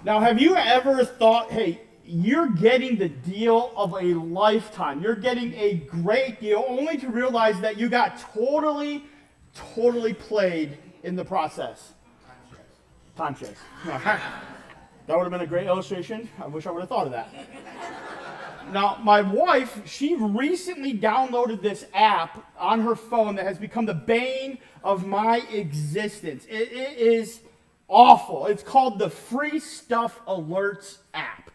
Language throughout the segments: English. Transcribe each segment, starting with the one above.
Now, have you ever thought, hey, you're getting the deal of a lifetime. You're getting a great deal only to realize that you got totally played in the process. Time chase. That would have been a great illustration. I wish I would have thought of that. Now, my wife, she recently downloaded this app on her phone that has become the bane of my existence. It is awful. It's called the Free Stuff Alerts app.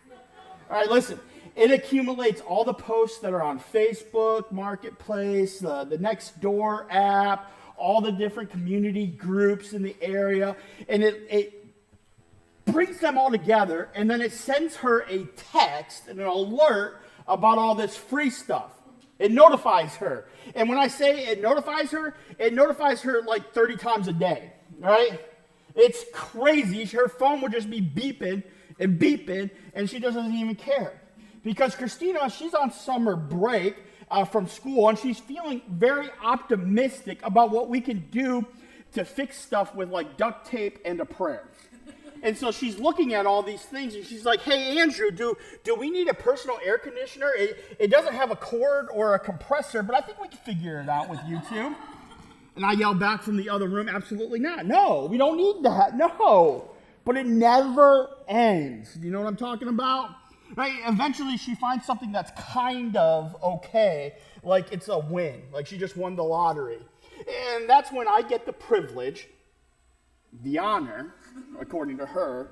All right, listen. It accumulates all the posts that are on Facebook, Marketplace, the Nextdoor app, all the different community groups in the area, and it brings them all together, and then it sends her a text and an alert about all this free stuff. It notifies her. And when I say it notifies her like 30 times a day, right? It's crazy. Her phone would just be beeping and beeping, and she doesn't even care. Because Christina, she's on summer break from school, and she's feeling very optimistic about what we can do to fix stuff with like duct tape and a prayer. And so she's looking at all these things, and she's like, hey, Andrew, do we need a personal air conditioner? It doesn't have a cord or a compressor, but I think we can figure it out with YouTube. And I yell back from the other room, absolutely not. No, we don't need that. No. But it never ends. Do you know what I'm talking about? Right? Eventually, she finds something that's kind of okay, like it's a win, like she just won the lottery. And that's when I get the privilege, the honor, according to her,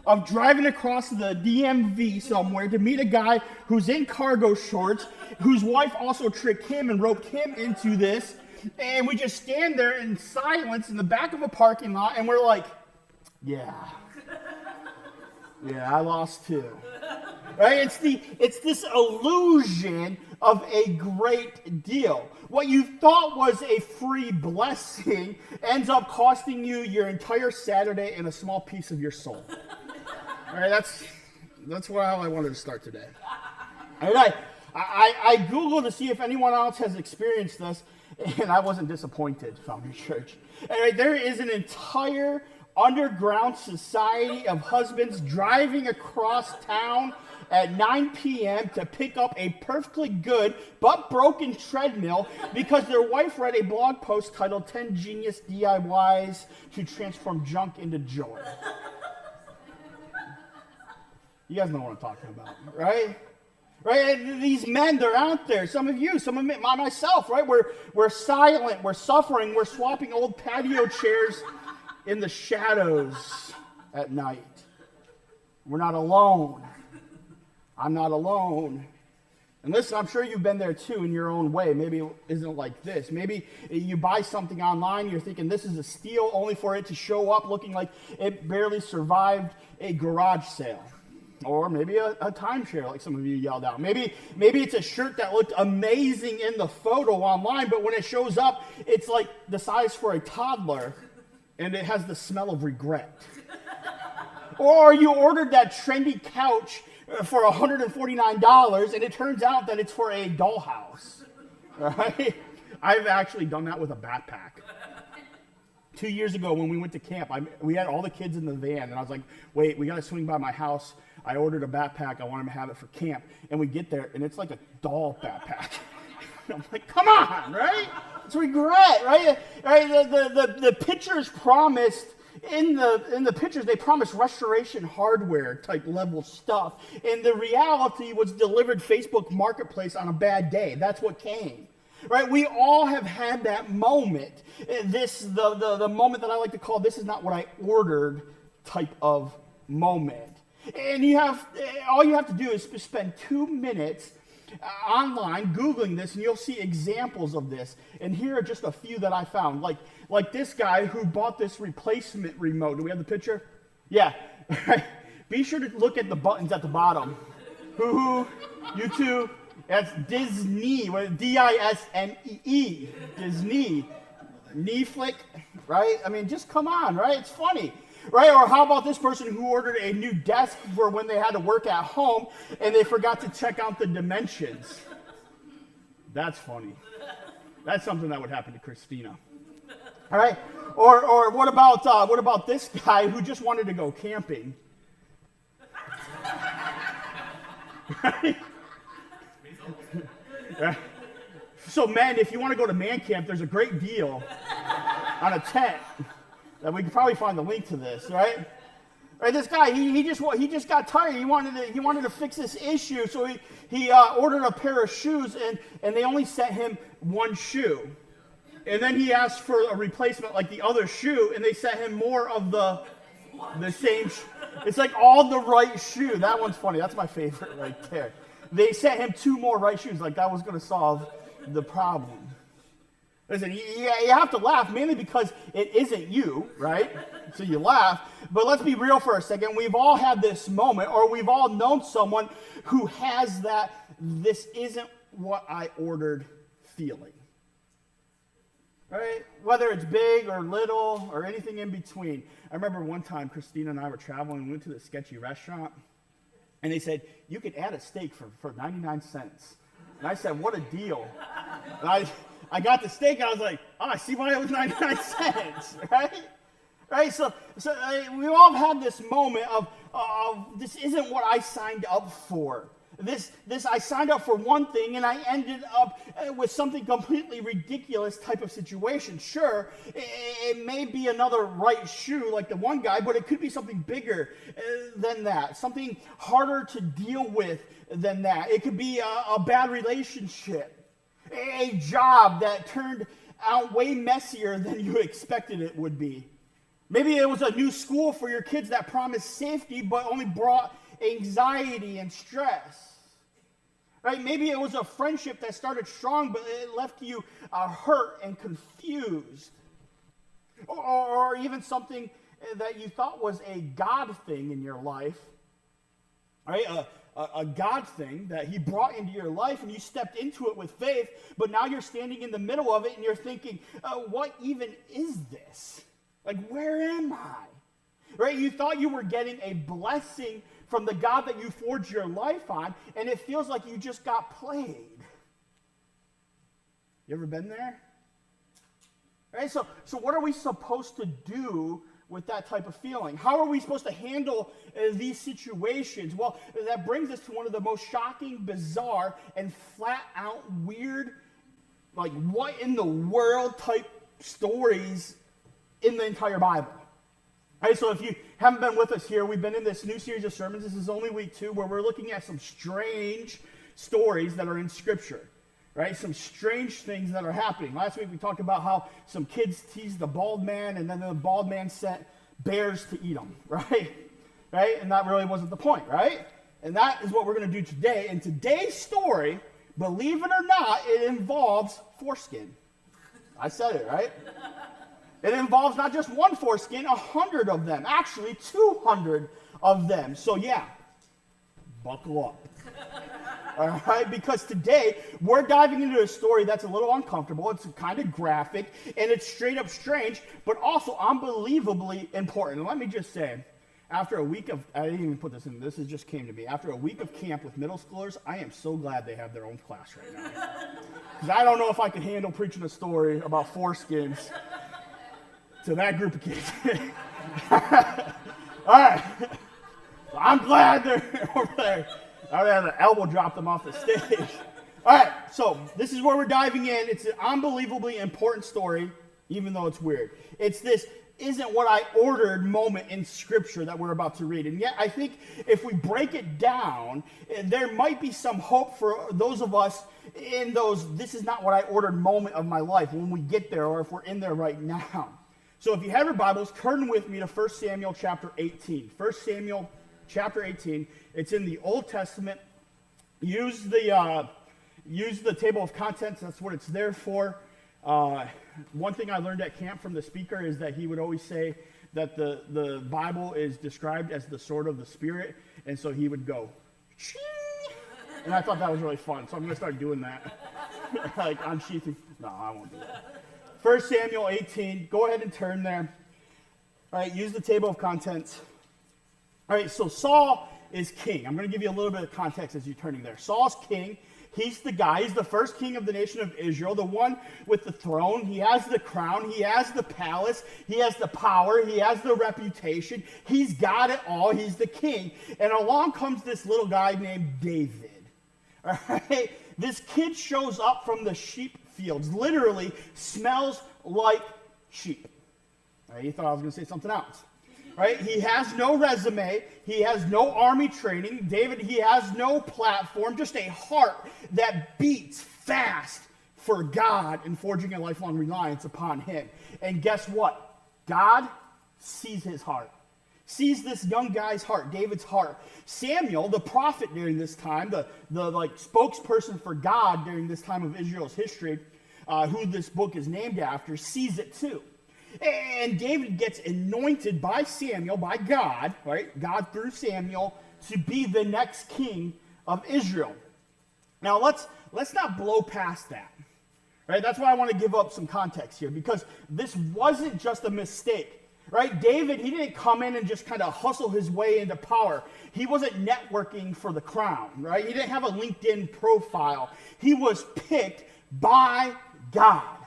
of driving across the DMV somewhere to meet a guy who's in cargo shorts, whose wife also tricked him and roped him into this. And we just stand there in silence in the back of a parking lot, and we're like, yeah, I lost too. Right? It's this illusion of a great deal. What you thought was a free blessing ends up costing you your entire Saturday and a small piece of your soul. All right, that's how I wanted to start today. All right, I Googled to see if anyone else has experienced this, and I wasn't disappointed, Foundry Church. All right, there is an entire underground society of husbands driving across town at 9 p.m. to pick up a perfectly good but broken treadmill because their wife read a blog post titled 10 Genius DIYs to Transform Junk into Joy. You guys know what I'm talking about, right? Right? These men, they're out there. Some of you, some of me, myself, right? We're silent, we're suffering, we're swapping old patio chairs in the shadows at night. We're not alone. I'm not alone. And listen, I'm sure you've been there too in your own way. Maybe it isn't like this. Maybe you buy something online, you're thinking this is a steal, only for it to show up looking like it barely survived a garage sale. Or maybe a timeshare, like some of you yelled out. Maybe it's a shirt that looked amazing in the photo online, but when it shows up, it's like the size for a toddler, and it has the smell of regret. Or you ordered that trendy couch for $149, and it turns out that it's for a dollhouse. Right? I've actually done that with a backpack. 2 years ago when we went to camp, we had all the kids in the van, and I was like, wait, we got to swing by my house. I ordered a backpack. I want him to have it for camp. And we get there, and it's like a doll backpack. I'm like, come on, right? It's regret, right? The pictures promised, in the pictures, they promised restoration hardware type level stuff. And the reality was delivered Facebook Marketplace on a bad day. That's what came. Right? We all have had that moment. The moment that I like to call this is not what I ordered type of moment. And all you have to do is spend 2 minutes online Googling this, and you'll see examples of this. And here are just a few that I found. Like this guy who bought this replacement remote. Do we have the picture? Yeah. Be sure to look at the buttons at the bottom. Hoo-hoo, YouTube. That's Disney, D-I-S-N-E-E, Disney. Knee flick, right? I mean, just come on, right? It's funny, right? Or how about this person who ordered a new desk for when they had to work at home and they forgot to check out the dimensions? That's funny. That's something that would happen to Christina. All right? Or what about this guy who just wanted to go camping? Right? Right? So men, if you want to go to man camp, there's a great deal on a tent that we could probably find the link to this, right? Right, this guy, he just got tired. He wanted to fix this issue, so he ordered a pair of shoes, and they only sent him one shoe. And then he asked for a replacement like the other shoe, and they sent him more of the same. It's like all the right shoe. That one's funny. That's my favorite right there. They sent him 2 more right shoes, like that was going to solve the problem. Listen, you have to laugh, mainly because it isn't you, right? So you laugh. But let's be real for a second. We've all had this moment, or we've all known someone who has that "this isn't what I ordered" feeling. Right? Whether it's big or little or anything in between. I remember one time Christina and I were traveling. We went to this sketchy restaurant, and they said, "You could add a steak for 99 cents. And I said, "What a deal." And I got the steak, and I was like, "Oh, I see why it was 99 cents, right? Right? So we all have had this moment of this isn't what I signed up for. This I signed up for one thing, and I ended up with something completely ridiculous type of situation. Sure, it may be another right shoe like the one guy, but it could be something bigger than that, something harder to deal with than that. It could be a bad relationship. A job that turned out way messier than you expected it would be. Maybe it was a new school for your kids that promised safety but only brought anxiety and stress. Right? Maybe it was a friendship that started strong but it left you hurt and confused. Or even something that you thought was a God thing in your life. Right? A God thing that he brought into your life, and you stepped into it with faith, but now you're standing in the middle of it and you're thinking, what even is this? Like, where am I? Right? You thought you were getting a blessing from the God that you forged your life on, and it feels like you just got played. You ever been there? Right? So what are we supposed to do with that type of feeling? How are we supposed to handle these situations? Well, that brings us to one of the most shocking, bizarre, and flat out weird, like what in the world type stories in the entire Bible. All right, so if you haven't been with us here, we've been in this new series of sermons. This is only week 2, where we're looking at some strange stories that are in Scripture. Right? Some strange things that are happening. Last week we talked about how some kids teased the bald man, and then the bald man sent bears to eat them. Right? Right? And that really wasn't the point, right? And that is what we're going to do today. And today's story, believe it or not, it involves foreskin. I said it, right? It involves not just one foreskin, 100 of them. Actually, 200 of them. So yeah, buckle up. All right, because today we're diving into a story that's a little uncomfortable. It's kind of graphic, and it's straight up strange, but also unbelievably important. And let me just say, after a week of, I didn't even put this in, this just came to me. After a week of camp with middle schoolers, I am so glad they have their own class right now. Because I don't know if I could handle preaching a story about foreskins to that group of kids. All right, I'm glad they're over there. I would have an elbow drop them off the stage. All right, so this is where we're diving in. It's an unbelievably important story, even though it's weird. It's this isn't what I ordered moment in Scripture that we're about to read. And yet, I think if we break it down, there might be some hope for those of us in those this is not what I ordered moment of my life when we get there, or if we're in there right now. So if you have your Bibles, turn with me to 1 Samuel chapter 18. 1 Samuel chapter 18. It's in the Old Testament. Use the table of contents. That's what it's there for. One thing I learned at camp from the speaker is that he would always say that the Bible is described as the sword of the Spirit, and so he would go, ching! And I thought that was really fun, so I'm going to start doing that. Like unsheathing. No, I won't do that. 1 Samuel 18. Go ahead and turn there. All right, use the table of contents. All right, so Saul is king. I'm going to give you a little bit of context as you're turning there. Saul's king. He's the guy. He's the first king of the nation of Israel, the one with the throne. He has the crown. He has the palace. He has the power. He has the reputation. He's got it all. He's the king. And along comes this little guy named David. All right? This kid shows up from the sheep fields, literally smells like sheep. All right, you thought I was going to say something else. Right? He has no resume. He has no army training. David, he has no platform, just a heart that beats fast for God and forging a lifelong reliance upon him. And guess what? God sees his heart. Sees this young guy's heart, David's heart. Samuel, the prophet during this time, the spokesperson for God during this time of Israel's history, who this book is named after, sees it too. And David gets anointed by Samuel, by God, right? God through Samuel, to be the next king of Israel. Now let's not blow past that. Right? That's why I want to give up some context here, because this wasn't just a mistake. Right? David, he didn't come in and just kind of hustle his way into power. He wasn't networking for the crown, right? He didn't have a LinkedIn profile. He was picked by God.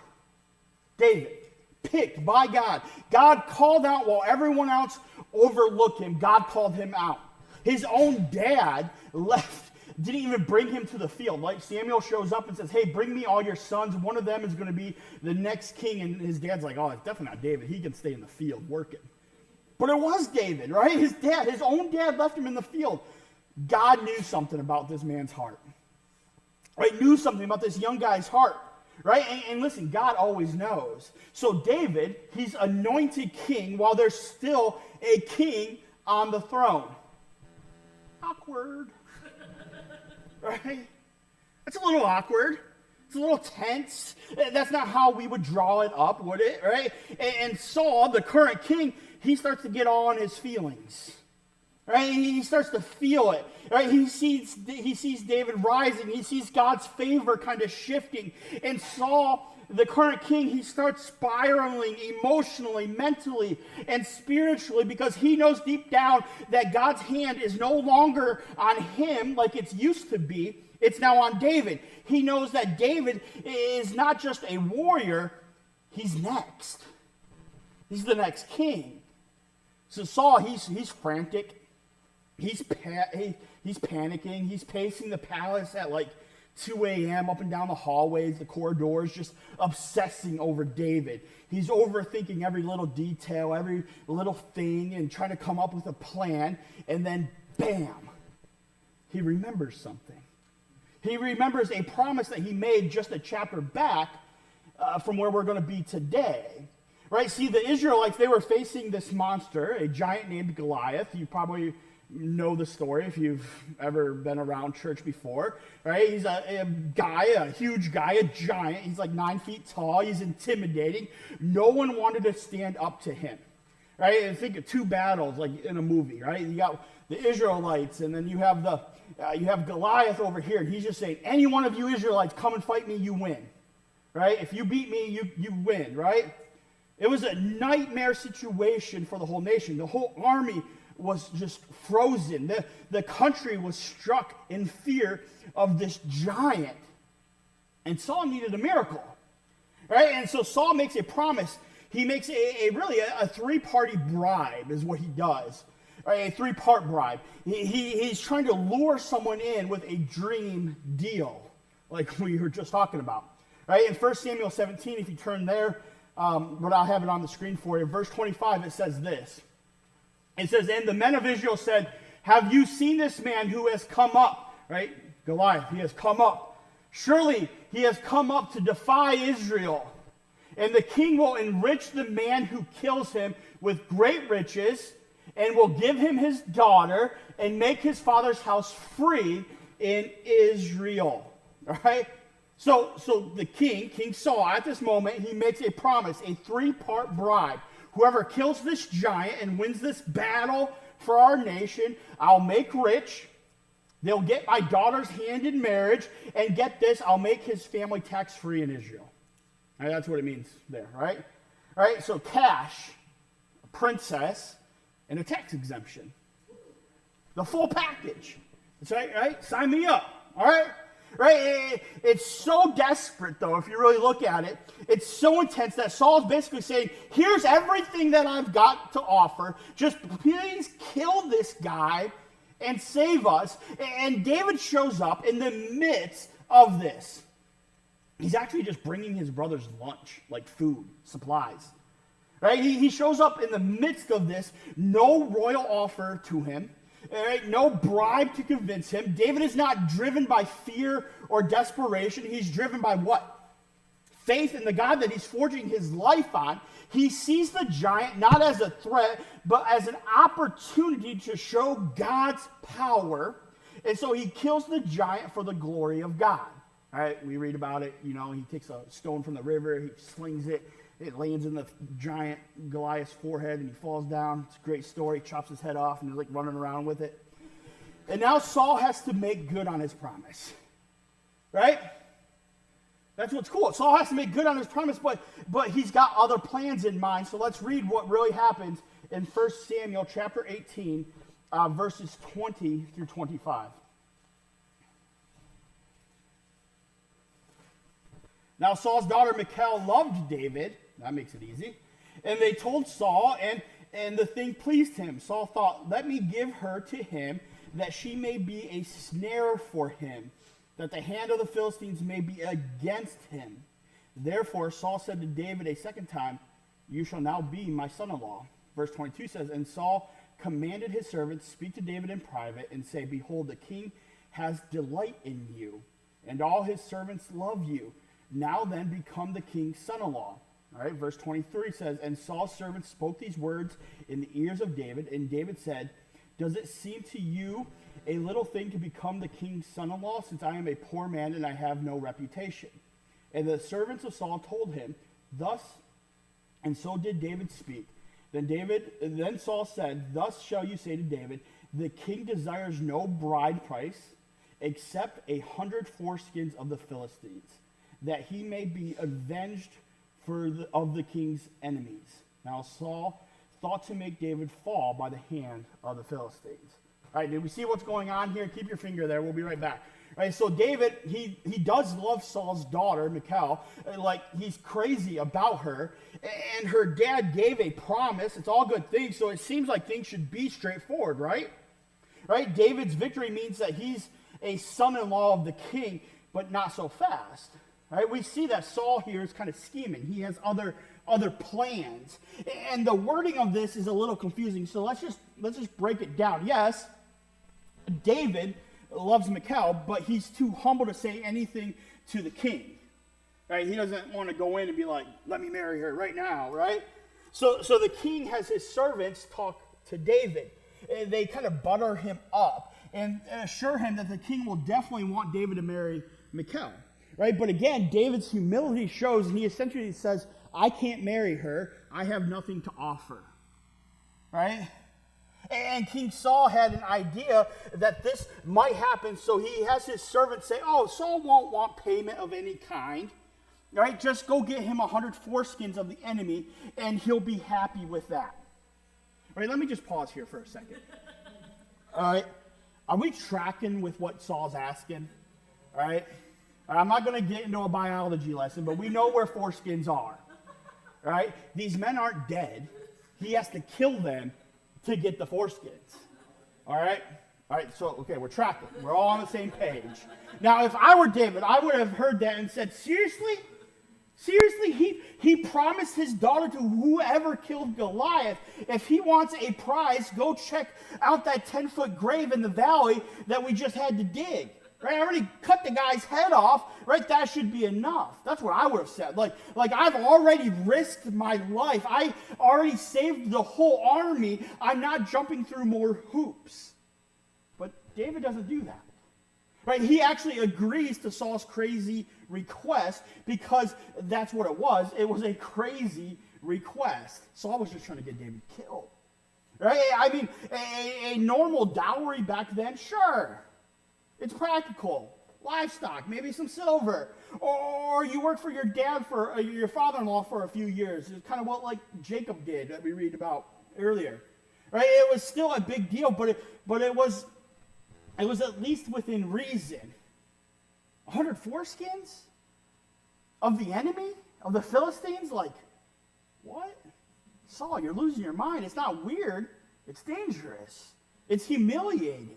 David, picked by God. God called out while everyone else overlooked him. God called him out. His own dad didn't even bring him to the field. Like Samuel shows up and says, hey, bring me all your sons. One of them is going to be the next king. And his dad's like, oh, it's definitely not David. He can stay in the field working. But it was David, right? His own dad left him in the field. God knew something about this man's heart. Right? Knew something about this young guy's heart. Right? And listen, God always knows. So David, he's anointed king while there's still a king on the throne. Awkward. Right? That's a little awkward. It's a little tense. That's not how we would draw it up, would it? Right? And Saul, the current king, he starts to get all in his feelings. Right? He starts to feel it. Right? He sees David rising. He sees God's favor kind of shifting. And Saul, the current king, he starts spiraling emotionally, mentally, and spiritually, because he knows deep down that God's hand is no longer on him like it's used to be. It's now on David. He knows that David is not just a warrior, he's next. He's the next king. So Saul, he's frantic. He's panicking. He's pacing the palace at like 2 a.m. up and down the hallways, the corridors, just obsessing over David. He's overthinking every little detail, every little thing, and trying to come up with a plan. And then, bam, he remembers something. He remembers a promise that he made just a chapter back from where we're going to be today. Right? See, the Israelites, they were facing this monster, a giant named Goliath. You probably know the story if you've ever been around church before, right? He's a huge guy, a giant. He's like 9 feet tall. He's intimidating. No one wanted to stand up to him, right? And think of two battles like in a movie, right? You got the Israelites, and then you have Goliath over here, and he's just saying, any one of you Israelites, come and fight me, you win, right? If you beat me, you win, right? It was a nightmare situation for the whole nation. The whole army was just frozen. The country was struck in fear of this giant. And Saul needed a miracle. Right? And so Saul makes a promise. He makes a three-party bribe is what he does. Right? A three-part bribe. He's trying to lure someone in with a dream deal, like we were just talking about. Right? In 1 Samuel 17, if you turn there, but I'll have it on the screen for you. Verse 25, it says this. It says, and the men of Israel said, have you seen this man who has come up? Right? Goliath, he has come up. Surely he has come up to defy Israel. And the king will enrich the man who kills him with great riches, and will give him his daughter, and make his father's house free in Israel. All right? So the King Saul, at this moment, he makes a promise, a three-part bribe. Whoever kills this giant and wins this battle for our nation, I'll make rich. They'll get my daughter's hand in marriage. And get this, I'll make his family tax-free in Israel. Right, that's what it means there, right? All right, so cash, a princess, and a tax exemption. The full package. That's right? Sign me up. All right? Right? It's so desperate, though, if you really look at it. It's so intense that Saul's basically saying, here's everything that I've got to offer. Just please kill this guy and save us. And David shows up in the midst of this. He's actually just bringing his brother's lunch, like food, supplies. Right? He shows up in the midst of this, no royal offer to him. All right, no bribe to convince him. David is not driven by fear or desperation. He's driven by what? Faith in the God that he's forging his life on. He sees the giant not as a threat, but as an opportunity to show God's power. And so he kills the giant for the glory of God. All right, we read about it. You know, he takes a stone from the river, he slings it. It lands in the giant Goliath's forehead, and he falls down. It's a great story. He chops his head off, and he's like running around with it. And now Saul has to make good on his promise. Right? That's what's cool. Saul has to make good on his promise, but he's got other plans in mind. So let's read what really happens in 1 Samuel chapter 18, verses 20 through 25. Now Saul's daughter Michal loved David. That makes it easy. And they told Saul, and the thing pleased him. Saul thought, let me give her to him, that she may be a snare for him, that the hand of the Philistines may be against him. Therefore Saul said to David a second time, you shall now be my son-in-law. Verse 22 says, and Saul commanded his servants, speak to David in private, and say, behold, the king has delight in you, and all his servants love you. Now then, become the king's son-in-law. All right, verse 23 says, and Saul's servants spoke these words in the ears of David, and David said, does it seem to you a little thing to become the king's son-in-law, since I am a poor man and I have no reputation? And the servants of Saul told him, thus, and so did David speak. Then Saul said, thus shall you say to David, the king desires no bride price, except 100 foreskins of the Philistines, that he may be avenged of the king's enemies. Now Saul thought to make David fall by the hand of the Philistines. All right, did we see what's going on here? Keep your finger there. We'll be right back. All right, so David, he does love Saul's daughter, Michal. Like, he's crazy about her. And her dad gave a promise. It's all good things, so it seems like things should be straightforward, right? Right? David's victory means that he's a son-in-law of the king, but not so fast. Right? We see that Saul here is kind of scheming. He has other plans. And the wording of this is a little confusing. So let's just break it down. Yes, David loves Michal, but he's too humble to say anything to the king. Right? He doesn't want to go in and be like, let me marry her right now, right? So the king has his servants talk to David. They kind of butter him up and assure him that the king will definitely want David to marry Michal. Right? But again, David's humility shows, and he essentially says, I can't marry her. I have nothing to offer. Right? And King Saul had an idea that this might happen, so he has his servants say, oh, Saul won't want payment of any kind. Right? Just go get him 100 foreskins of the enemy, and he'll be happy with that. All right, let me just pause here for a second. All right? Are we tracking with what Saul's asking? All right? I'm not going to get into a biology lesson, but we know where foreskins are. Right? These men aren't dead. He has to kill them to get the foreskins. All right? All right, so, okay, we're tracking. We're all on the same page. Now, if I were David, I would have heard that and said, seriously? Seriously? He promised his daughter to whoever killed Goliath. If he wants a prize, go check out that 10-foot grave in the valley that we just had to dig. Right? I already cut the guy's head off. Right? That should be enough. That's what I would have said. Like I've already risked my life. I already saved the whole army. I'm not jumping through more hoops. But David doesn't do that. Right? He actually agrees to Saul's crazy request because that's what it was. It was a crazy request. Saul was just trying to get David killed. Right? I mean, a normal dowry back then, sure. It's practical. Livestock, maybe some silver. Or you work for your dad, for your father-in-law for a few years. It's kind of what like Jacob did that we read about earlier. Right? It was still a big deal, but it was at least within reason. 100 foreskins of the enemy, of the Philistines? Like, what? Saul, you're losing your mind. It's not weird. It's dangerous. It's humiliating.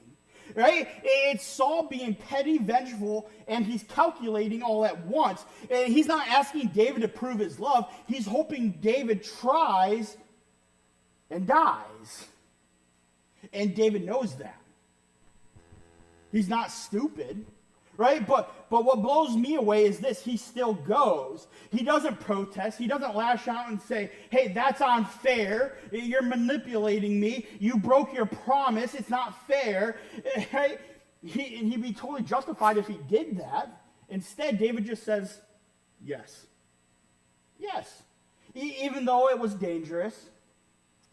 Right? It's Saul being petty, vengeful, and he's calculating all at once. And he's not asking David to prove his love. He's hoping David tries and dies. And David knows that. He's not stupid. Right? But what blows me away is this. He still goes. He doesn't protest. He doesn't lash out and say, hey, that's unfair. You're manipulating me. You broke your promise. It's not fair. Right? He'd be totally justified if he did that. Instead, David just says, yes. Yes. Even though it was dangerous,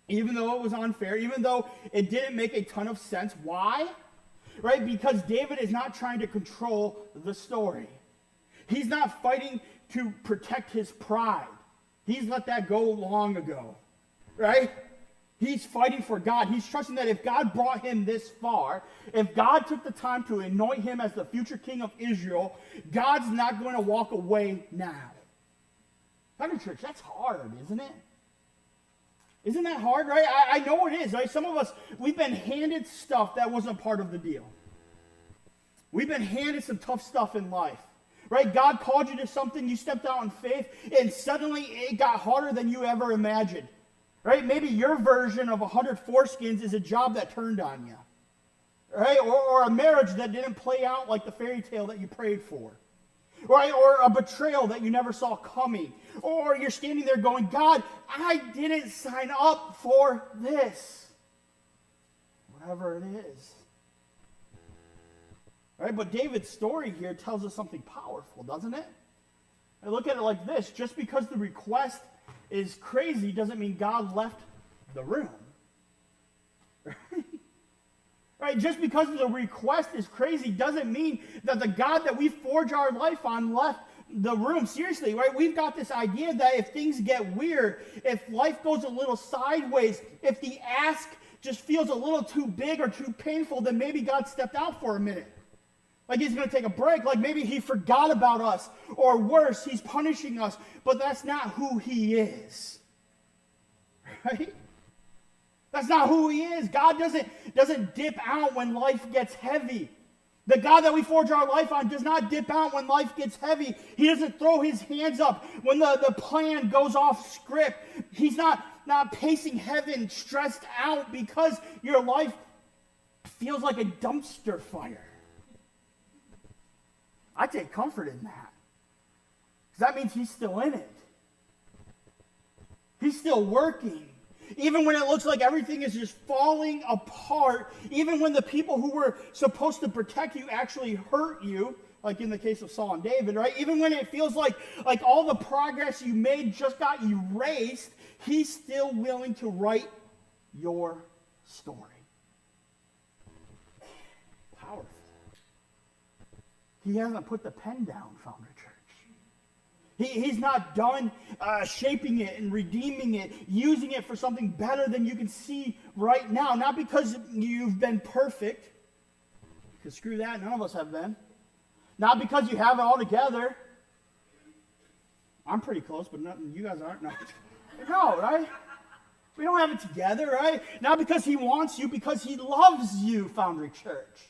even though it was unfair, even though it didn't make a ton of sense. Why? Right? Because David is not trying to control the story. He's not fighting to protect his pride. He's let that go long ago. Right? He's fighting for God. He's trusting that if God brought him this far, if God took the time to anoint him as the future king of Israel, God's not going to walk away now. Thunder Church, that's hard, isn't it? Isn't that hard, right? I know it is, right? Some of us, we've been handed stuff that wasn't part of the deal. We've been handed some tough stuff in life, right? God called you to something, you stepped out in faith, and suddenly it got harder than you ever imagined, right? Maybe your version of 100 foreskins is a job that turned on you, right? Or a marriage that didn't play out like the fairy tale that you prayed for. Right? Or a betrayal that you never saw coming. Or you're standing there going, God, I didn't sign up for this. Whatever it is. Right? But David's story here tells us something powerful, doesn't it? I look at it like this. Just because the request is crazy doesn't mean God left the room. Right? Right? Just because the request is crazy doesn't mean that the God that we forge our life on left the room. Seriously, right? We've got this idea that if things get weird, if life goes a little sideways, if the ask just feels a little too big or too painful, then maybe God stepped out for a minute. Like he's going to take a break. Like maybe he forgot about us. Or worse, he's punishing us. But that's not who he is. Right? That's not who he is. God doesn't dip out when life gets heavy. The God that we forge our life on does not dip out when life gets heavy. He doesn't throw his hands up when the plan goes off script. He's not pacing heaven stressed out because your life feels like a dumpster fire. I take comfort in that. Because that means he's still in it. He's still working. Even when it looks like everything is just falling apart, even when the people who were supposed to protect you actually hurt you, like in the case of Saul and David, right? Even when it feels like all the progress you made just got erased, he's still willing to write your story. Powerful. He hasn't put the pen down, Founder Church. He's not done shaping it and redeeming it, using it for something better than you can see right now. Not because you've been perfect, because screw that, none of us have been. Not because you have it all together. I'm pretty close, but you guys aren't. No, right? We don't have it together, right? Not because he wants you, because he loves you, Foundry Church.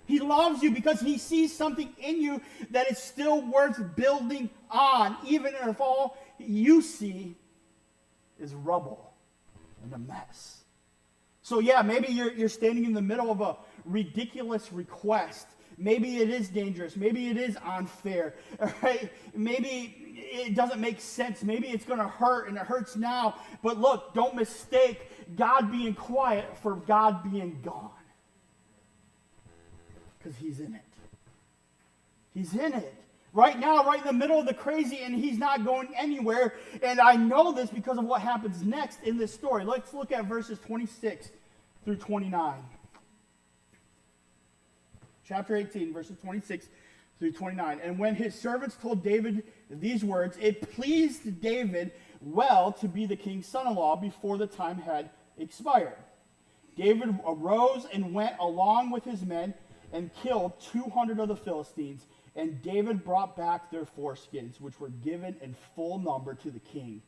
He loves you because he sees something in you that is still worth building on, even if all you see is rubble and a mess. So yeah, maybe you're standing in the middle of a ridiculous request. Maybe it is dangerous. Maybe it is unfair. Right? Maybe it doesn't make sense. Maybe it's going to hurt, and it hurts now. But look, don't mistake God being quiet for God being gone. Because he's in it. He's in it. Right now, right in the middle of the crazy, and he's not going anywhere. And I know this because of what happens next in this story. Let's look at verses 26 through 29. Chapter 18, verses 26 through 29. And when his servants told David these words, it pleased David well to be the king's son-in-law before the time had expired. David arose and went along with his men and killed 200 of the Philistines And David brought back their foreskins, which were given in full number to the king,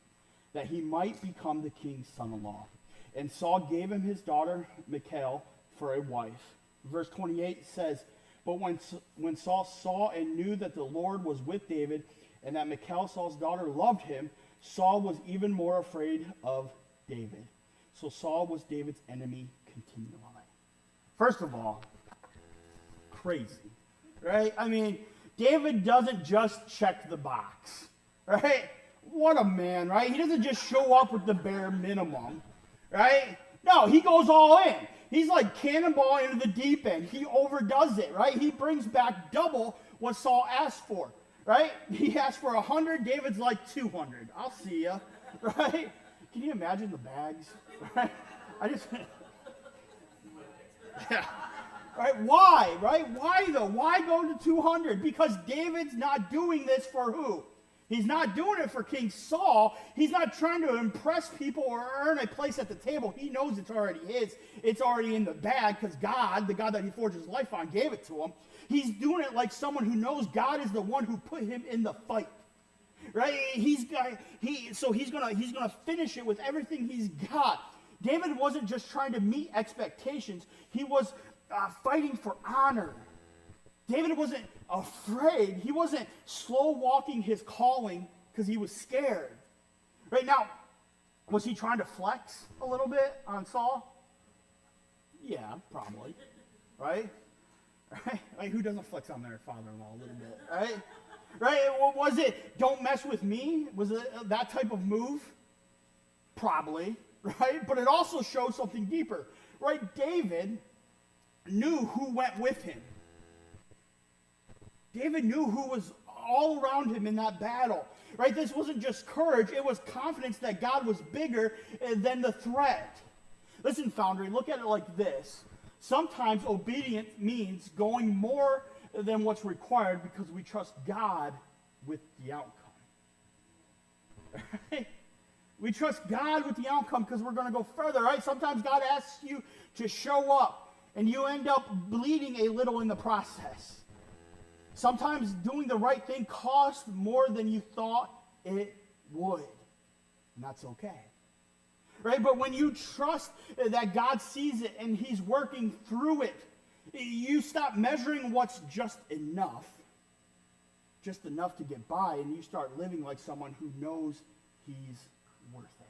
that he might become the king's son-in-law. And Saul gave him his daughter Michal for a wife. Verse 28 says, but when Saul saw and knew that the Lord was with David, and that Michal, Saul's daughter, loved him, Saul was even more afraid of David. So Saul was David's enemy continually. First of all, crazy, right? I mean, David doesn't just check the box, right? What a man, right? He doesn't just show up with the bare minimum, right? No, he goes all in. He's like cannonball into the deep end. He overdoes it, right? He brings back double what Saul asked for, right? He asked for 100. David's like 200. I'll see ya, right? Can you imagine the bags? Right? Yeah. Right? Why? Right? Why though? Why go to 200? Because David's not doing this for who? He's not doing it for King Saul. He's not trying to impress people or earn a place at the table. He knows it's already his. It's already in the bag because God, the God that he forged his life on, gave it to him. He's doing it like someone who knows God is the one who put him in the fight. Right? He's gonna finish it with everything he's got. David wasn't just trying to meet expectations. He was fighting for honor. David wasn't afraid. He wasn't slow walking his calling because he was scared. Right now, was he trying to flex a little bit on Saul? Yeah, probably. Right? Right? Like, who doesn't flex on their father-in-law a little bit? Right? Right? Was it, don't mess with me? Was it that type of move? Probably. Right? But it also shows something deeper. Right? David knew who went with him. David knew who was all around him in that battle. Right? This wasn't just courage. It was confidence that God was bigger than the threat. Listen, Foundry, look at it like this. Sometimes obedience means going more than what's required because we trust God with the outcome. Right? We trust God with the outcome because we're going to go further, right? Sometimes God asks you to show up and you end up bleeding a little in the process. Sometimes doing the right thing costs more than you thought it would. And that's okay. Right? But when you trust that God sees it and he's working through it, you stop measuring what's just enough to get by, and you start living like someone who knows he's worth it.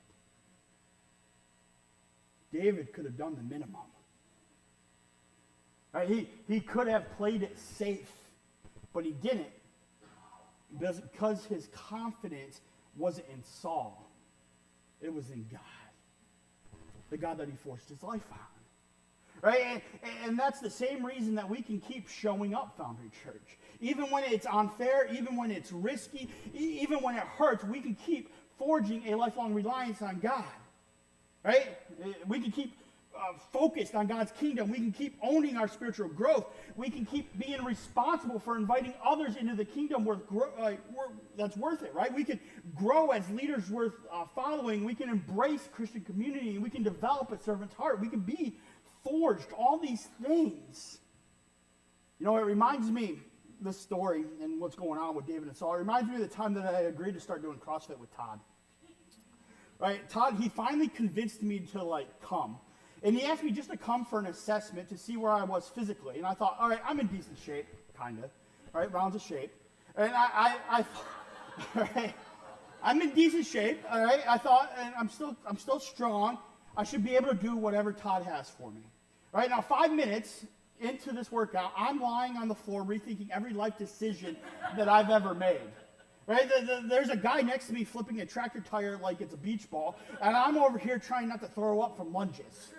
David could have done the minimum. Right? He could have played it safe, but he didn't because his confidence wasn't in Saul. It was in God. The God that he forced his life on. Right? And that's the same reason that we can keep showing up, Foundry Church. Even when it's unfair, even when it's risky, even when it hurts, we can keep forging a lifelong reliance on God. Right? We can keep focused on God's kingdom. We can keep owning our spiritual growth. We can keep being responsible for inviting others into the kingdom that's worth it, right? We can grow as leaders worth following. We can embrace Christian community. We can develop a servant's heart. We can be forged. All these things. You know, it reminds me, this story and what's going on with David and Saul, it reminds me of the time that I agreed to start doing CrossFit with Todd. Right? Todd, he finally convinced me to, come. And he asked me just to come for an assessment to see where I was physically. And I thought, all right, I'm in decent shape, kind of. All right, rounds of shape. And I all right, I'm in decent shape, all right? I thought, and I'm still strong. I should be able to do whatever Todd has for me. All right, now 5 minutes into this workout, I'm lying on the floor rethinking every life decision that I've ever made. Right? There's a guy next to me flipping a tractor tire like it's a beach ball, and I'm over here trying not to throw up from lunges.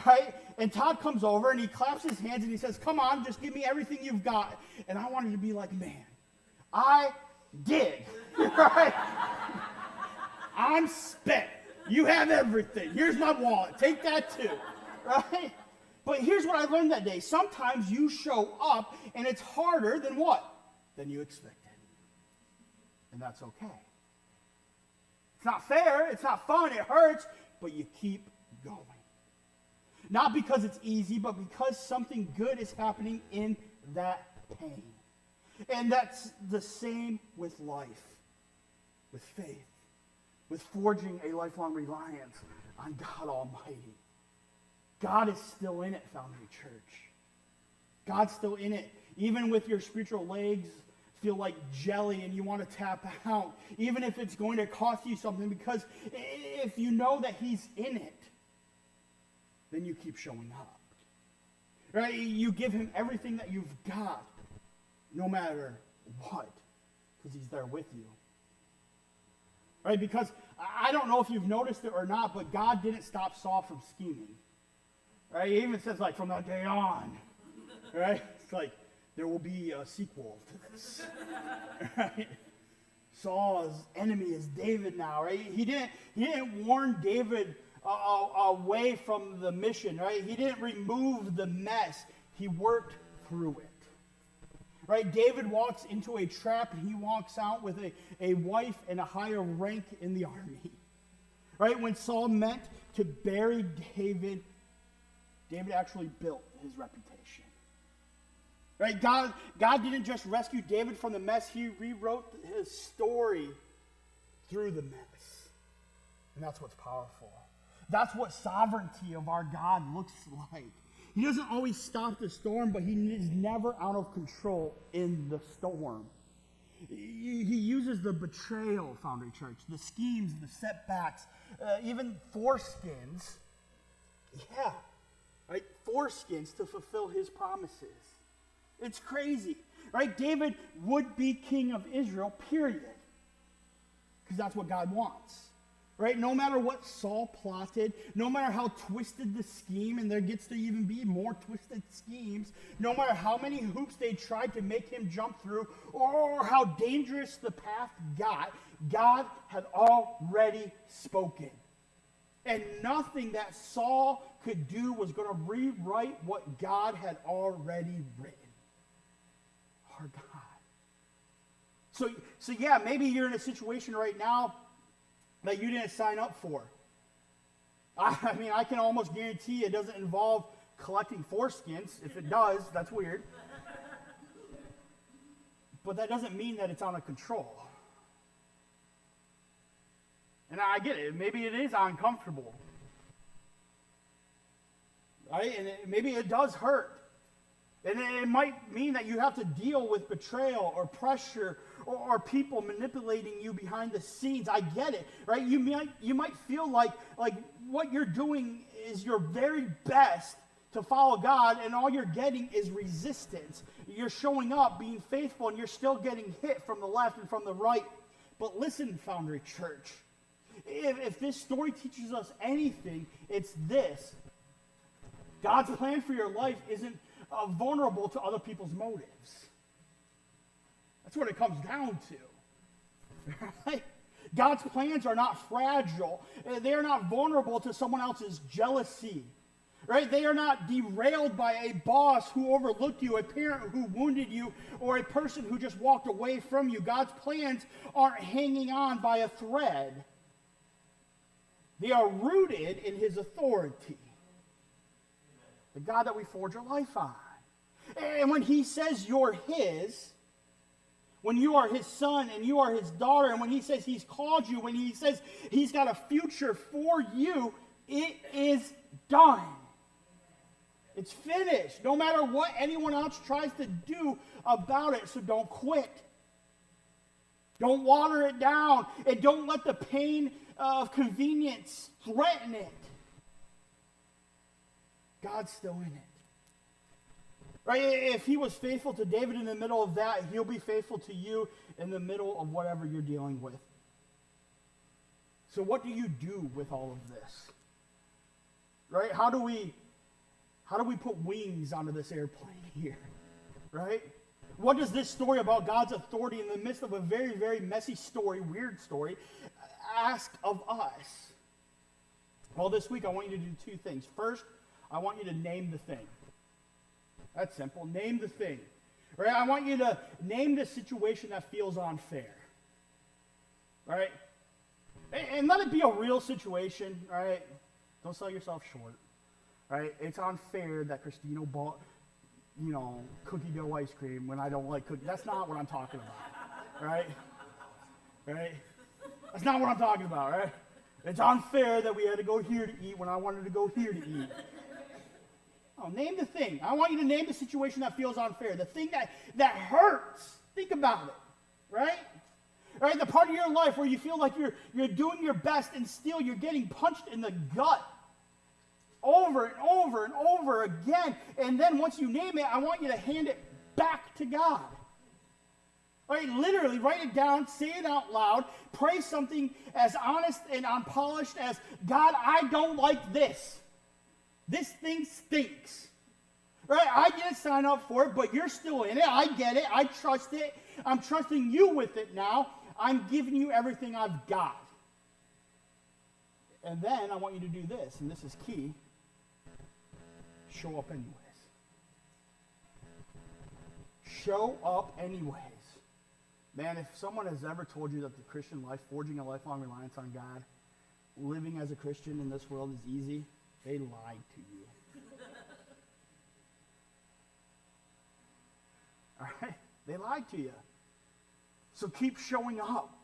Right? And Todd comes over and he claps his hands and he says, come on, just give me everything you've got. And I wanted to be like, man, I did. Right? I'm spent. You have everything. Here's my wallet. Take that too. Right? But here's what I learned that day. Sometimes you show up and it's harder than what? Than you expected. And that's okay. It's not fair. It's not fun. It hurts. But you keep going. Not because it's easy, but because something good is happening in that pain. And that's the same with life, with faith, with forging a lifelong reliance on God Almighty. God is still in it, Foundry Church. God's still in it. Even with your spiritual legs feel like jelly and you want to tap out, even if it's going to cost you something, because if you know that he's in it, then you keep showing up. Right? You give him everything that you've got, no matter what, because he's there with you. Right? Because I don't know if you've noticed it or not, but God didn't stop Saul from scheming. Right? He even says, like, from that day on. Right? It's like, there will be a sequel to this. Right? Saul's enemy is David now, right? He didn't warn David away from the mission, right? He didn't remove the mess. He worked through it. Right? David walks into a trap and he walks out with a wife and a higher rank in the army. Right? When Saul meant to bury David, David actually built his reputation. Right? God didn't just rescue David from the mess, he rewrote his story through the mess. And that's what's powerful. That's what sovereignty of our God looks like. He doesn't always stop the storm, but he is never out of control in the storm. He uses the betrayal, Foundry Church, the schemes, the setbacks, even foreskins. Yeah, right? Foreskins to fulfill his promises. It's crazy, right? David would be king of Israel, period. Because that's what God wants. Right? No matter what Saul plotted, no matter how twisted the scheme, and there gets to even be more twisted schemes, no matter how many hoops they tried to make him jump through, or how dangerous the path got, God had already spoken. And nothing that Saul could do was going to rewrite what God had already written. Our God. So yeah, maybe you're in a situation right now that you didn't sign up for. I mean, I can almost guarantee it doesn't involve collecting foreskins. If it does, that's weird. But that doesn't mean that it's out of control. And I get it. Maybe it is uncomfortable. Right? And maybe it does hurt. And it might mean that you have to deal with betrayal or pressure or people manipulating you behind the scenes. I get it, right? You might feel like what you're doing is your very best to follow God, and all you're getting is resistance. You're showing up, being faithful, and you're still getting hit from the left and from the right. But listen, Foundry Church, if this story teaches us anything, it's this. God's plan for your life isn't vulnerable to other people's motives. That's what it comes down to. Right? God's plans are not fragile. They are not vulnerable to someone else's jealousy. Right? They are not derailed by a boss who overlooked you, a parent who wounded you, or a person who just walked away from you. God's plans aren't hanging on by a thread. They are rooted in his authority. The God that we forge our life on. And when he says you're his, when you are his son and you are his daughter, and when he says he's called you, when he says he's got a future for you, it is done. It's finished, no matter what anyone else tries to do about it. So don't quit. Don't water it down, and don't let the pain of convenience threaten it. God's still in it. Right? If he was faithful to David in the middle of that, he'll be faithful to you in the middle of whatever you're dealing with. So what do you do with all of this? Right? How do we put wings onto this airplane here? Right? What does this story about God's authority in the midst of a very, very messy story, weird story, ask of us? Well, this week I want you to do two things. First, I want you to name the thing. That's simple. Name the thing. Right? I want you to name the situation that feels unfair. Right? And let it be a real situation. Right? Don't sell yourself short. Right? It's unfair that Christina bought cookie dough ice cream when I don't like cookies. That's not what I'm talking about, right? Right? That's not what I'm talking about, right? It's unfair that we had to go here to eat when I wanted to go here to eat. Oh, name the thing. I want you to name the situation that feels unfair. The thing that hurts. Think about it, right? Right? The part of your life where you feel like you're doing your best and still you're getting punched in the gut over and over and over again. And then once you name it, I want you to hand it back to God. Right? Literally, write it down, say it out loud, pray something as honest and unpolished as, God, I don't like this. This thing stinks. Right? I didn't sign up for it, but you're still in it. I get it. I trust it. I'm trusting you with it now. I'm giving you everything I've got. And then I want you to do this, and this is key. Show up anyways. Show up anyways. Man, if someone has ever told you that the Christian life, forging a lifelong reliance on God, living as a Christian in this world is easy, they lied to you. All right? They lied to you. So keep showing up.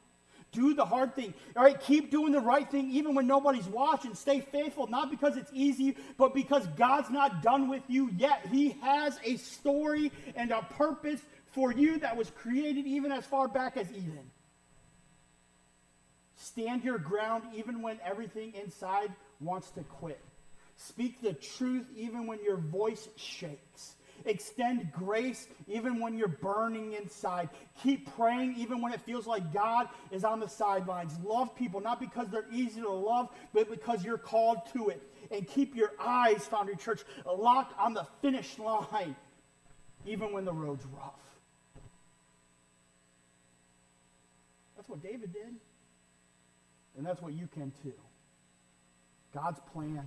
Do the hard thing. All right? Keep doing the right thing even when nobody's watching. Stay faithful, not because it's easy, but because God's not done with you yet. He has a story and a purpose for you that was created even as far back as Eden. Stand your ground even when everything inside wants to quit. Speak the truth even when your voice shakes. Extend grace even when you're burning inside. Keep praying even when it feels like God is on the sidelines. Love people, not because they're easy to love, but because you're called to it. And keep your eyes, Foundry Church, locked on the finish line, even when the road's rough. That's what David did. And that's what you can too. God's plan